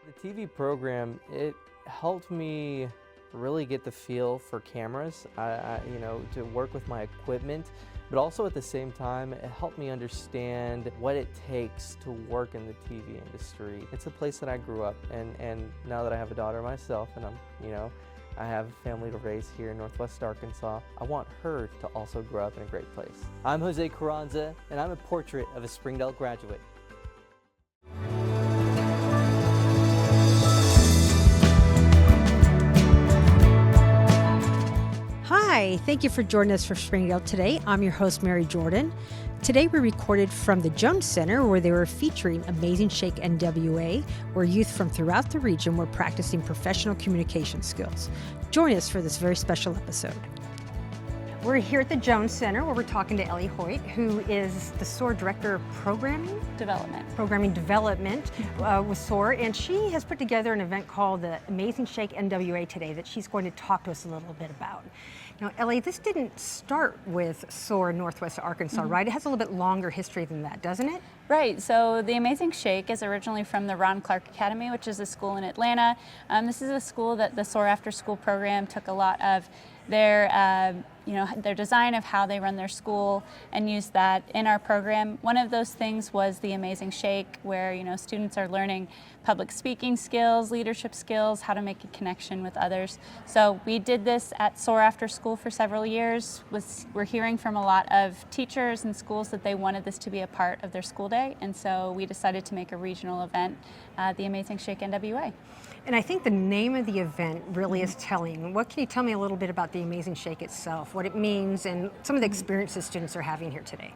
The TV program, it helped me really get the feel for cameras, to work with my equipment, but also at the same time, it helped me understand what it takes to work in the TV industry. It's a place that I grew up, and now that I have a daughter myself, and I have a family to raise here in Northwest Arkansas, I want her to also grow up in a great place. I'm Jose Carranza, and I'm a portrait of a Springdale graduate. Hi, thank you for joining us for Springdale today. I'm your host, Mary Jordan. Today we recorded from the Jones Center, where they were featuring Amazing Shake NWA, where youth from throughout the region were practicing professional communication skills. Join us for this very special episode. We're here at the Jones Center, where we're talking to Ellie Hoyt, who is the SOAR Director of Programming Development with SOAR, and she has put together an event called the Amazing Shake NWA today that she's going to talk to us a little bit about. Now, Ellie, this didn't start with SOAR Northwest Arkansas, right? It has a little bit longer history than that, doesn't it? Right, so the Amazing Shake is originally from the Ron Clark Academy, which is a school in Atlanta. This is a school that the SOAR Afterschool program took a lot of their design of how they run their school and use that in our program. One of those things was the Amazing Shake, where students are learning public speaking skills, leadership skills, how to make a connection with others. So we did this at SOAR After School for several years. We're hearing from a lot of teachers and schools that they wanted this to be a part of their school day, and so we decided to make a regional event, the Amazing Shake NWA. And I think the name of the event really is telling. What can you tell me a little bit about the Amazing Shake itself, what it means, and some of the experiences students are having here today?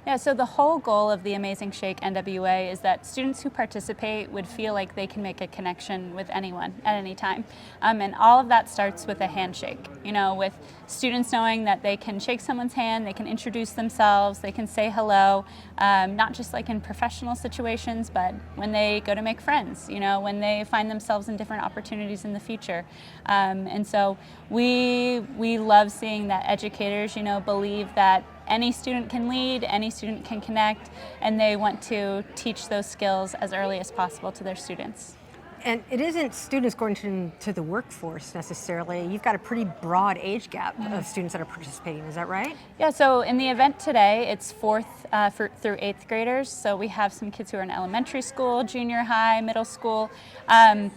Yeah, so the whole goal of the Amazing Shake NWA is that students who participate would feel like they can make a connection with anyone at any time. And all of that starts with a handshake, with students knowing that they can shake someone's hand, they can introduce themselves, they can say hello, not just like in professional situations, but when they go to make friends, when they find themselves in different opportunities in the future. And so we love seeing that educators, believe that any student can lead, any student can connect, and they want to teach those skills as early as possible to their students. And it isn't students going to the workforce necessarily. You've got a pretty broad age gap of students that are participating, is that right? Yeah, so in the event today, it's 4th through 8th graders. So we have some kids who are in elementary school, junior high, middle school. And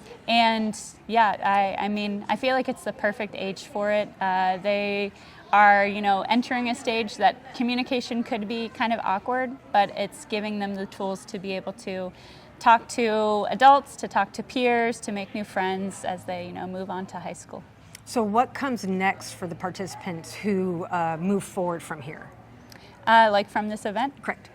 yeah, I feel like it's the perfect age for it. They are, entering a stage that communication could be kind of awkward, but it's giving them the tools to be able to talk to adults, to talk to peers, to make new friends as they, move on to high school. So what comes next for the participants who move forward from here? Like from this event? Correct.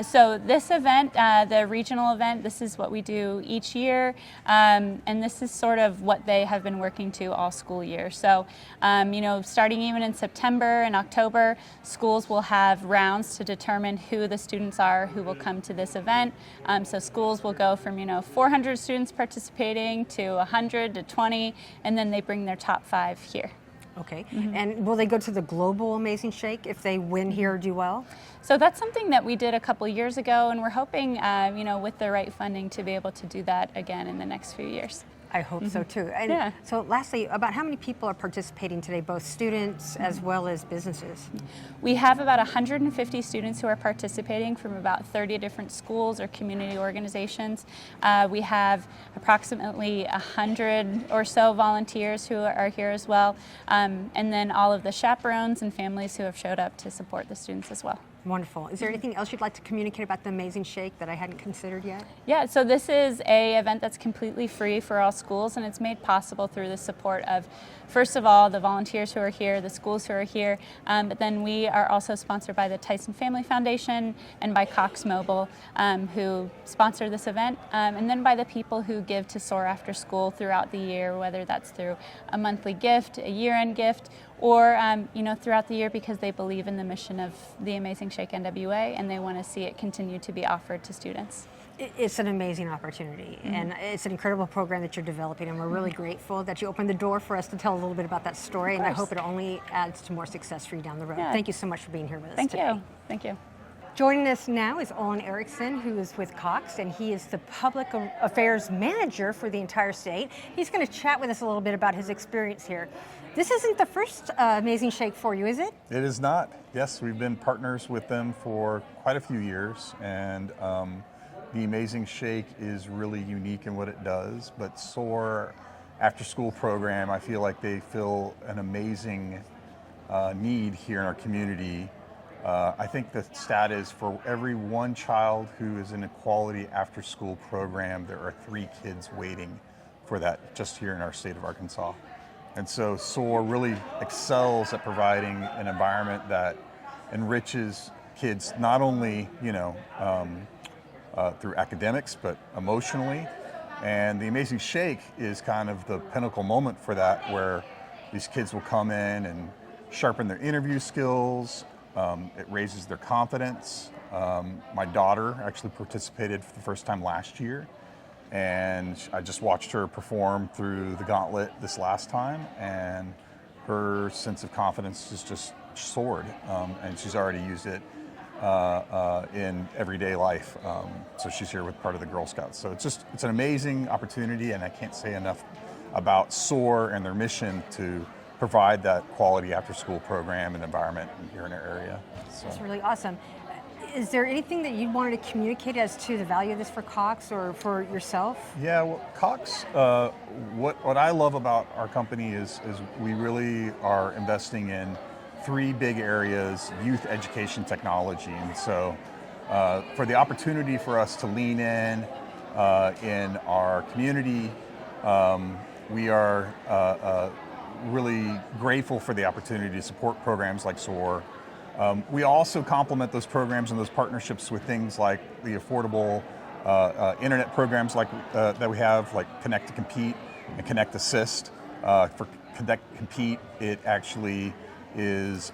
So this event, the regional event, this is what we do each year, and this is sort of what they have been working to all school year. So, starting even in September and October, schools will have rounds to determine who the students are who will come to this event. So schools will go from, 400 students participating to 100 to 20, and then they bring their top 5 here. Okay, and will they go to the Global Amazing Shake if they win here or do well? So that's something that we did a couple years ago, and we're hoping, with the right funding to be able to do that again in the next few years. I hope so too. And yeah. So lastly, about how many people are participating today, both students as well as businesses? We have about 150 students who are participating from about 30 different schools or community organizations. We have approximately 100 or so volunteers who are here as well, and then all of the chaperones and families who have showed up to support the students as well. Wonderful. Is there anything else you'd like to communicate about the Amazing Shake that I hadn't considered yet? Yeah, so this is an event that's completely free for all schools, and it's made possible through the support of, first of all, the volunteers who are here, the schools who are here, but then we are also sponsored by the Tyson Family Foundation and by Cox Mobile, who sponsor this event, and then by the people who give to SOAR After School throughout the year, whether that's through a monthly gift, a year-end gift, or throughout the year because they believe in the mission of the Amazing Shake NWA and they want to see it continue to be offered to students. It's an amazing opportunity, and it's an incredible program that you're developing, and we're really grateful that you opened the door for us to tell a little bit about that story, and I hope it only adds to more success for you down the road. Yeah. Thank you so much for being here with us today. Thank you. Joining us now is Olin Ericksen, who is with Cox, and he is the Public Affairs Manager for the entire state. He's going to chat with us a little bit about his experience here. This isn't the first Amazing Shake for you, is it? It is not. Yes, we've been partners with them for quite a few years, and the Amazing Shake is really unique in what it does, but SOAR Afterschool program, I feel like they fill an amazing need here in our community. I think the stat is for every one child who is in a quality after-school program, there are 3 kids waiting for that just here in our state of Arkansas. And so SOAR really excels at providing an environment that enriches kids not only, through academics, but emotionally. And the Amazing Shake is kind of the pinnacle moment for that, where these kids will come in and sharpen their interview skills. It raises their confidence. My daughter actually participated for the first time last year, and I just watched her perform through the gauntlet this last time, and her sense of confidence is just soared, and she's already used it in everyday life. So she's here with part of the Girl Scouts. So it's an amazing opportunity, and I can't say enough about SOAR and their mission to provide that quality after-school program and environment here in our area. So. That's really awesome. Is there anything that you wanted to communicate as to the value of this for Cox or for yourself? Yeah, well, Cox, what I love about our company is we really are investing in 3 big areas: youth, education, technology. And so for the opportunity for us to lean in our community, we are really grateful for the opportunity to support programs like SOAR. We also complement those programs and those partnerships with things like the affordable internet programs like that we have, like Connect to Compete and Connect Assist. For Connect Compete, it actually is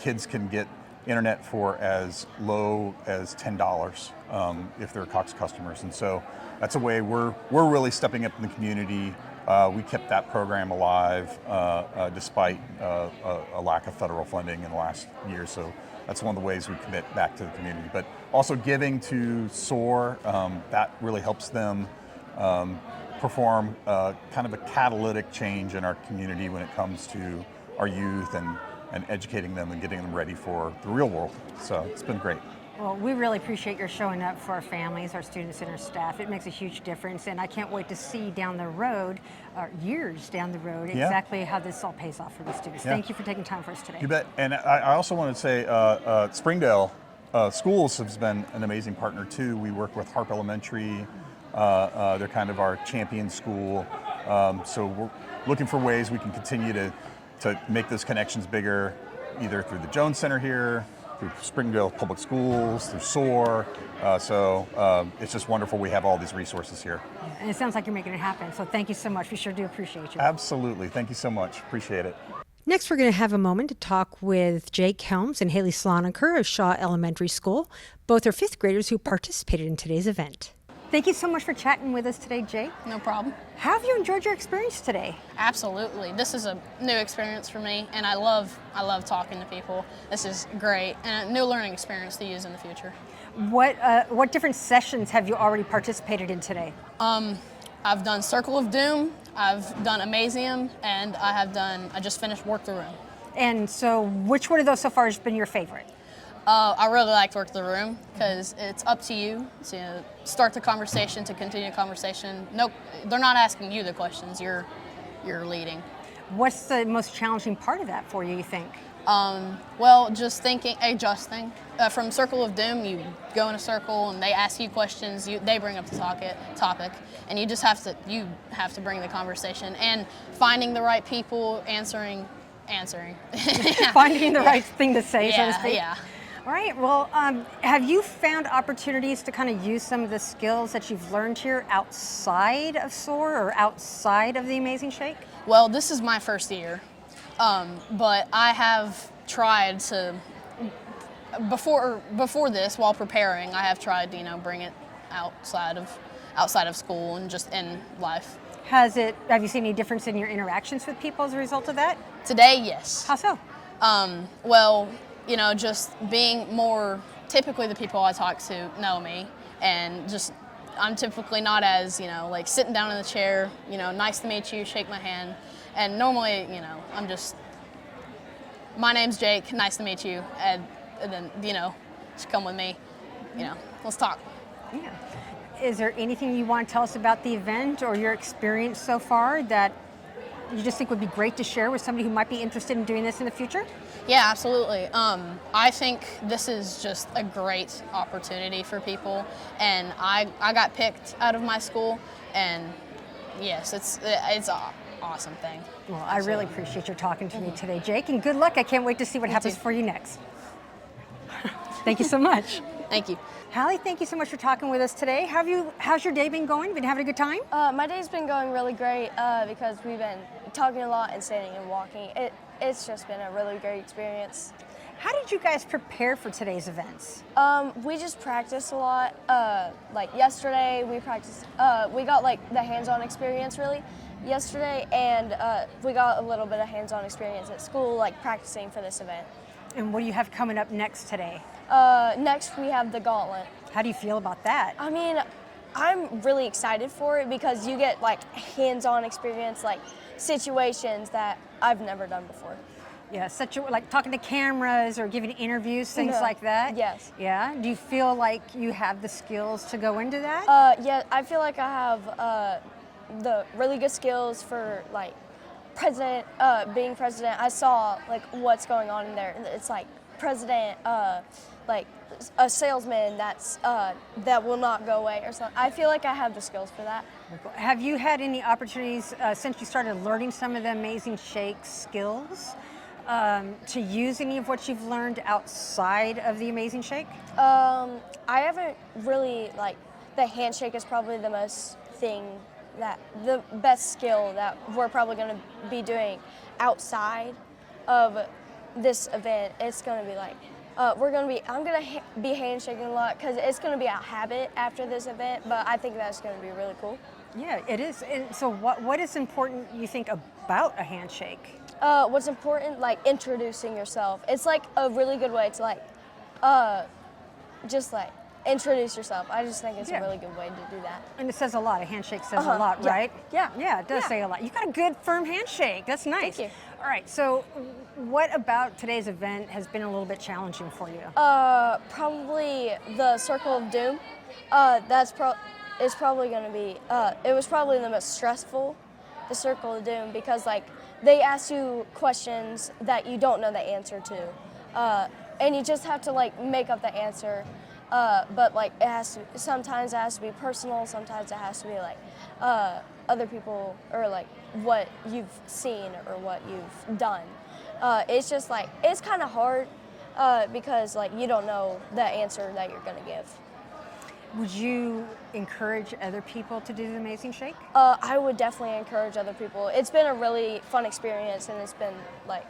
kids can get internet for as low as $10 if they're Cox customers, and so that's a way we're really stepping up in the community. We kept that program alive despite a lack of federal funding in the last year. So that's one of the ways we commit back to the community. But also giving to SOAR, that really helps them perform kind of a catalytic change in our community when it comes to our youth and educating them and getting them ready for the real world. So it's been great. Well, we really appreciate your showing up for our families, our students, and our staff. It makes a huge difference, and I can't wait to see down the road, years down the road, exactly how this all pays off for the students. Yeah. Thank you for taking time for us today. You bet. And I also want to say Springdale Schools has been an amazing partner too. We work with HAR-BER Elementary. They're kind of our champion school. So we're looking for ways we can continue to make those connections bigger, either through the Jones Center here, through Springdale Public Schools, through SOAR. So it's just wonderful we have all these resources here. Yeah, and it sounds like you're making it happen, so thank you so much. We sure do appreciate you. Absolutely. Thank you so much. Appreciate it. Next, we're going to have a moment to talk with Jake Helms and Hallie Sloneker of Shaw Elementary School. Both are 5th graders who participated in today's event. Thank you so much for chatting with us today, Jake. No problem. How have you enjoyed your experience today? Absolutely. This is a new experience for me, and I love talking to people. This is great, and a new learning experience to use in the future. What different sessions have you already participated in today? I've done Circle of Doom, I've done Amazium, and I just finished Work the Room. And so which one of those so far has been your favorite? I really liked Work the Room because it's up to you to start the conversation, to continue the conversation. Nope, they're not asking you the questions, you're leading. What's the most challenging part of that for you, you think? Well, just adjusting. From Circle of Doom, you go in a circle and they ask you questions, they bring up the topic, and you just have to bring the conversation and finding the right people, answering. Finding the right thing to say, so to speak. Yeah. All right, well, have you found opportunities to kind of use some of the skills that you've learned here outside of SOAR or outside of the Amazing Shake? Well, this is my first year, but I have tried to, before this, while preparing, I have tried to, bring it outside of school and just in life. Have you seen any difference in your interactions with people as a result of that? Today, yes. How so? Well, you know, just being more, typically the people I talk to know me, and just, I'm typically not as, you know, like sitting down in the chair, you know, nice to meet you, shake my hand. And normally, you know, I'm just, my name's Jake, nice to meet you. And then, you know, just come with me, you know, let's talk. Yeah. Is there anything you want to tell us about the event or your experience so far that you just think would be great to share with somebody who might be interested in doing this in the future? Yeah, absolutely. I think this is just a great opportunity for people, and I got picked out of my school, and yes, it's an awesome thing. Well, I really appreciate your talking to me today, Jake, and good luck. I can't wait to see what happens too. for you next. Thank you so much. Thank you. Hallie, thank you so much for talking with us today. How's your day been going? Been having a good time? My day's been going really great because we've been talking a lot and standing and walking. It's just been a really great experience. How did you guys prepare for today's events? We just practiced a lot. Like yesterday, we practiced. We got like the hands-on experience really yesterday, and we got a little bit of hands-on experience at school, like practicing for this event. And what do you have coming up next today? Next, we have the gauntlet. How do you feel about that? I mean, I'm really excited for it because you get like hands-on experience, like situations that I've never done before. Yeah, like talking to cameras or giving interviews, things like that? Yes. Yeah? Do you feel like you have the skills to go into that? Yeah, I feel like I have the really good skills for like being president. I saw like what's going on in there. It's like president, like a salesman that will not go away or something. I feel like I have the skills for that. Have you had any opportunities since you started learning some of the Amazing Shake skills to use any of what you've learned outside of the Amazing Shake? I haven't really, like, the handshake is probably the best skill that we're probably going to be doing outside of this event. It's going to be like, I'm going to be handshaking a lot because it's going to be a habit after this event, but I think that's going to be really cool. Yeah, it is. And so what is important, you think, about a handshake? What's important, like introducing yourself. It's like a really good way to like, just like introduce yourself. I just think it's a really good way to do that. And it says a lot. A handshake says a lot, right? Yeah. Yeah, it does say a lot. You got a good, firm handshake. That's nice. Thank you. All right, so what about today's event has been a little bit challenging for you? Probably the Circle of Doom. It's probably going to be, it was probably the most stressful, the Circle of Doom, because like they ask you questions that you don't know the answer to. And you just have to like make up the answer. But like sometimes it has to be personal, sometimes it has to be like other people or like what you've seen or what you've done. It's just like, it's kind of hard because like you don't know the answer that you're gonna give. Would you encourage other people to do the Amazing Shake? I would definitely encourage other people. It's been a really fun experience, and it's been like,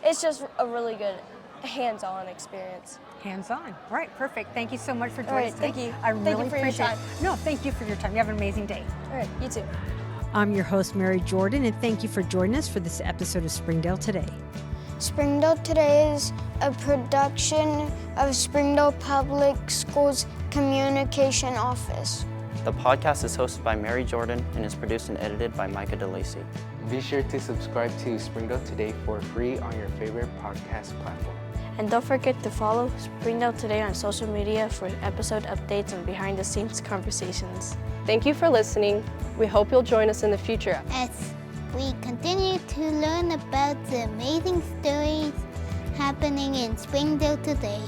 it's just a really good hands-on experience. Hands-on. All right, perfect. Thank you so much for joining us today. Thank you. I really Thank you for your appreciate time. it. No, thank you for your time. You have an amazing day. All right, you too. I'm your host, Mary Jordan, and thank you for joining us for this episode of Springdale Today. Springdale Today is a production of Springdale Public Schools Communication Office. The podcast is hosted by Mary Jordan and is produced and edited by Micah DeLacy. Be sure to subscribe to Springdale Today for free on your favorite podcast platform. And don't forget to follow Springdale Today on social media for episode updates and behind-the-scenes conversations. Thank you for listening. We hope you'll join us in the future as we continue to learn about the amazing stories happening in Springdale today.